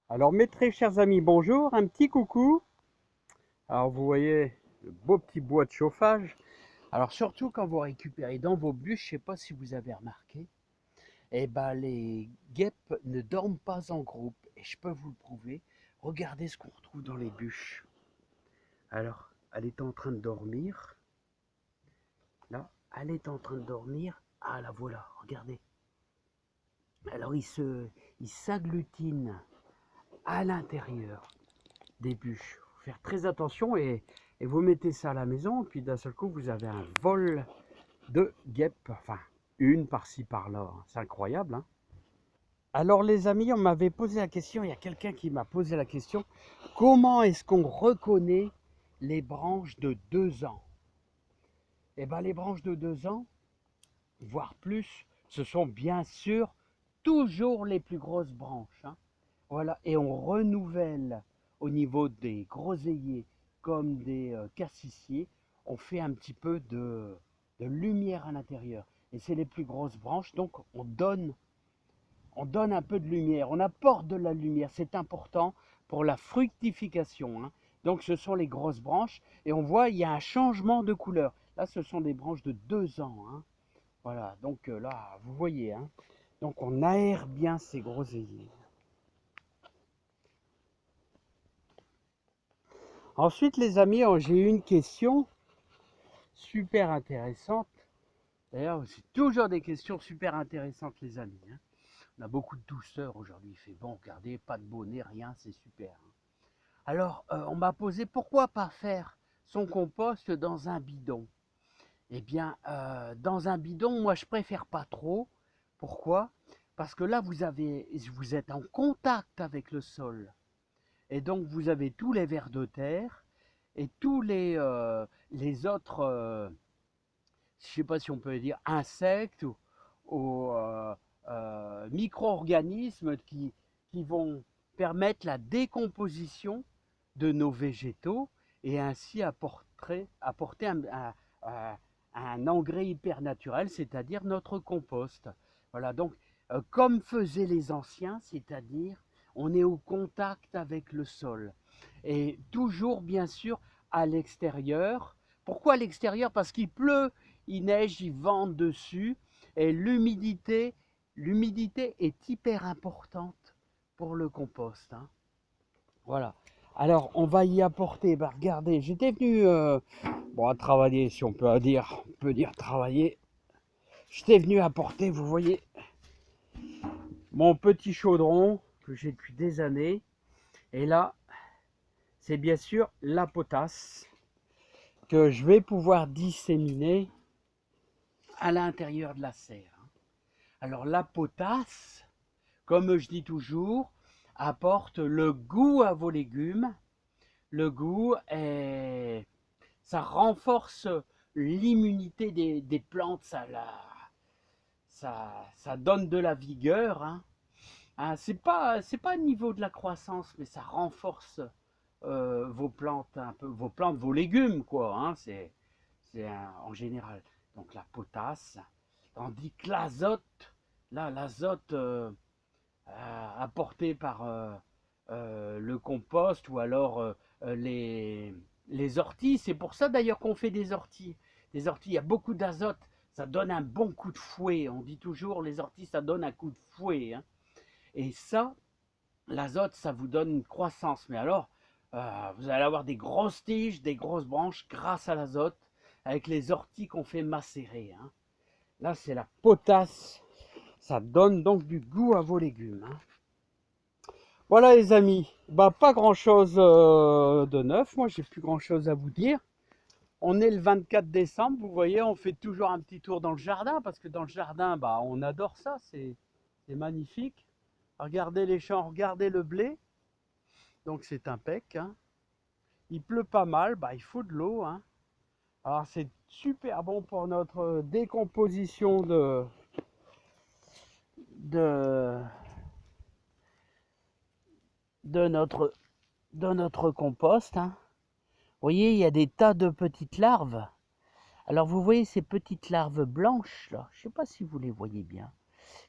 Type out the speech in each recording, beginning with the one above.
Alors mes très chers amis, bonjour, un petit coucou. Alors vous voyez le beau petit bois de chauffage. Alors surtout quand vous récupérez dans vos bûches, je ne sais pas si vous avez remarqué, eh ben les guêpes ne dorment pas en groupe. Et je peux vous le prouver. Regardez ce qu'on retrouve dans les bûches. Alors, elle est en train de dormir. Là, elle est en train de dormir. Ah la voilà, regardez. Alors ils s'agglutinent à l'intérieur des bûches. Faut faire très attention et vous mettez ça à la maison, puis d'un seul coup, vous avez un vol de guêpes, enfin, une par-ci par-là. C'est incroyable, hein. Alors les amis, on m'avait posé la question, il y a quelqu'un qui m'a posé la question, comment est-ce qu'on reconnaît les branches de 2 ans? Eh bien les branches de 2 ans, voire plus, ce sont bien sûr toujours les plus grosses branches, hein. Voilà, et on renouvelle au niveau des groseilliers comme des cassissiers, on fait un petit peu de lumière à l'intérieur. Et c'est les plus grosses branches, donc on donne un peu de lumière, on apporte de la lumière, c'est important pour la fructification, hein. Donc ce sont les grosses branches, et on voit il y a un changement de couleur. Là, ce sont des branches de 2 ans, hein. Voilà, donc là, vous voyez, hein. Donc on aère bien ces groseilliers. Ensuite, les amis, j'ai eu une question super intéressante. D'ailleurs, c'est toujours des questions super intéressantes, les amis, hein. On a beaucoup de douceur aujourd'hui. Il fait bon, regardez, pas de bonnet, rien, c'est super, hein. Alors, on m'a posé pourquoi pas faire son compost dans un bidon. Eh bien, dans un bidon, moi, je préfère pas trop. Pourquoi? Parce que là, vous êtes en contact avec le sol. Et donc, vous avez tous les vers de terre et tous les autres, je ne sais pas si on peut dire insectes ou micro-organismes qui vont permettre la décomposition de nos végétaux et ainsi apporter un engrais hyper naturel, c'est-à-dire notre compost. Voilà, donc comme faisaient les anciens, c'est-à-dire on est au contact avec le sol et toujours bien sûr à l'extérieur. Pourquoi à l'extérieur? Parce qu'il pleut, il neige, il vente dessus et l'humidité est hyper importante pour le compost, hein. Voilà. Alors, on va y apporter, bah, regardez, j'étais venu bon, à travailler, si on peut dire travailler. J'étais venu apporter, vous voyez, mon petit chaudron que j'ai depuis des années. Et là, c'est bien sûr la potasse que je vais pouvoir disséminer à l'intérieur de la serre. Alors la potasse, comme je dis toujours, apporte le goût à vos légumes. Le goût est... Ça renforce l'immunité des plantes, ça donne de la vigueur, hein. Hein, c'est pas au niveau de la croissance, mais ça renforce vos plantes, un peu, vos plantes, vos légumes, quoi, hein, en général. Donc la potasse, tandis que l'azote, là, l'azote apporté par le compost ou alors les orties. C'est pour ça d'ailleurs qu'on fait des orties. Des orties, il y a beaucoup d'azote, ça donne un bon coup de fouet. On dit toujours les orties, ça donne un coup de fouet, hein. Et ça, l'azote, ça vous donne une croissance. Mais alors, vous allez avoir des grosses tiges, des grosses branches grâce à l'azote, avec les orties qu'on fait macérer, hein. Là, c'est la potasse. Ça donne donc du goût à vos légumes, hein. Voilà les amis, bah pas grand chose de neuf, moi j'ai plus grand chose à vous dire. On est le 24 décembre, vous voyez, on fait toujours un petit tour dans le jardin, parce que dans le jardin, bah on adore ça, c'est magnifique. Regardez les champs, regardez le blé, donc c'est impec, hein. Il pleut pas mal, bah il faut de l'eau, hein. Alors c'est super bon pour notre décomposition de, de, notre, de notre compost, hein. Vous voyez, il y a des tas de petites larves. Alors vous voyez ces petites larves blanches là, je ne sais pas si vous les voyez bien,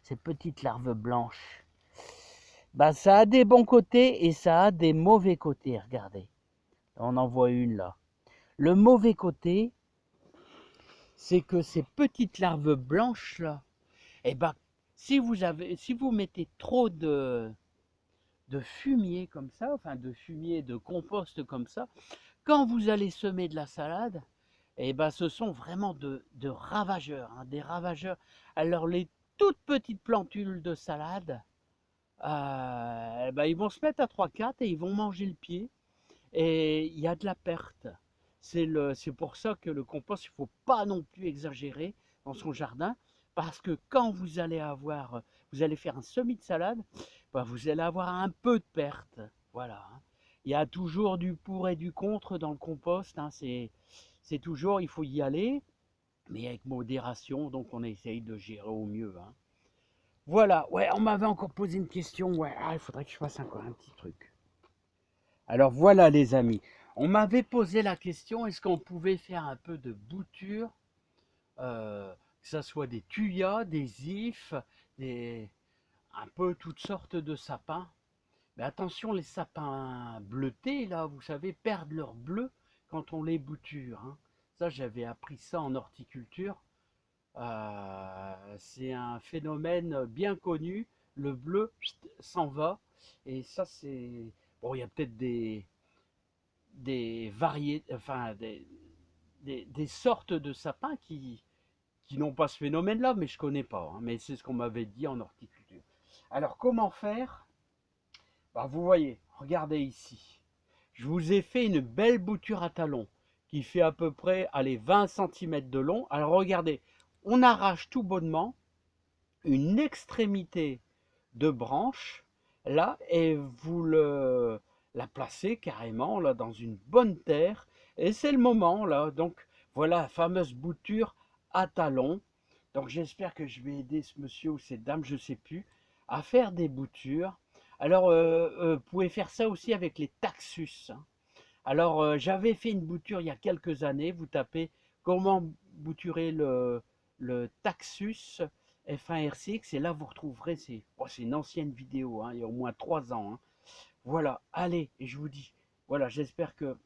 ces petites larves blanches. bah, ça a des bons côtés et ça a des mauvais côtés. Regardez, on en voit une là. Le mauvais côté, c'est que ces petites larves blanches là, eh ben, si vous mettez trop de fumier comme ça, enfin de fumier, de compost comme ça, quand vous allez semer de la salade, eh ben, ce sont vraiment de ravageurs, hein, des ravageurs. Alors les toutes petites plantules de salade, eh ben, ils vont se mettre à 3-4 et ils vont manger le pied et il y a de la perte. C'est pour ça que le compost, il ne faut pas non plus exagérer dans son jardin, parce que quand vous allez faire un semis de salade, bah, vous allez avoir un peu de perte. Voilà, hein. Il y a toujours du pour et du contre dans le compost, hein. C'est toujours, il faut y aller, mais avec modération, donc on essaye de gérer au mieux, hein. Voilà, ouais, on m'avait encore posé une question, ouais, il faudrait que je fasse encore un petit truc. Alors voilà les amis, on m'avait posé la question, est-ce qu'on pouvait faire un peu de bouture, que ce soit des tuyas, des ifs, un peu toutes sortes de sapins. Mais attention, les sapins bleutés, là, vous savez, perdent leur bleu quand on les bouture, hein. Ça, j'avais appris ça en horticulture. C'est un phénomène bien connu. Le bleu s'en va. Et ça, c'est... Bon, il y a peut-être des variétés, enfin, des sortes de sapins qui n'ont pas ce phénomène-là, mais je ne connais pas, hein, mais c'est ce qu'on m'avait dit en horticulture. Alors, comment faire? Bah, vous voyez, regardez ici. Je vous ai fait une belle bouture à talons qui fait à peu près allez, 20 cm de long. Alors, regardez, on arrache tout bonnement une extrémité de branche là et la placez carrément là dans une bonne terre et c'est le moment là. Donc voilà la fameuse bouture à talons. Donc j'espère que je vais aider ce monsieur ou cette dame, je sais plus, à faire des boutures. Alors vous pouvez faire ça aussi avec les taxus, hein. Alors j'avais fait une bouture il y a quelques années. Vous tapez comment bouturer le taxus F1RCX et là vous retrouverez, c'est une ancienne vidéo, hein, il y a au moins 3 ans, hein. Voilà, allez, et je vous dis, voilà, j'espère que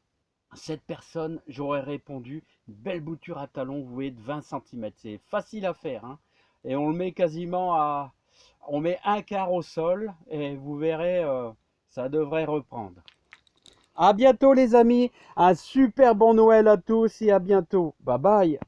cette personne, j'aurais répondu, une belle bouture à talons, vous voyez, de 20 cm. C'est facile à faire, hein, et on le met quasiment à... On met un quart au sol et vous verrez, ça devrait reprendre. À bientôt les amis, un super bon Noël à tous et à bientôt. Bye bye.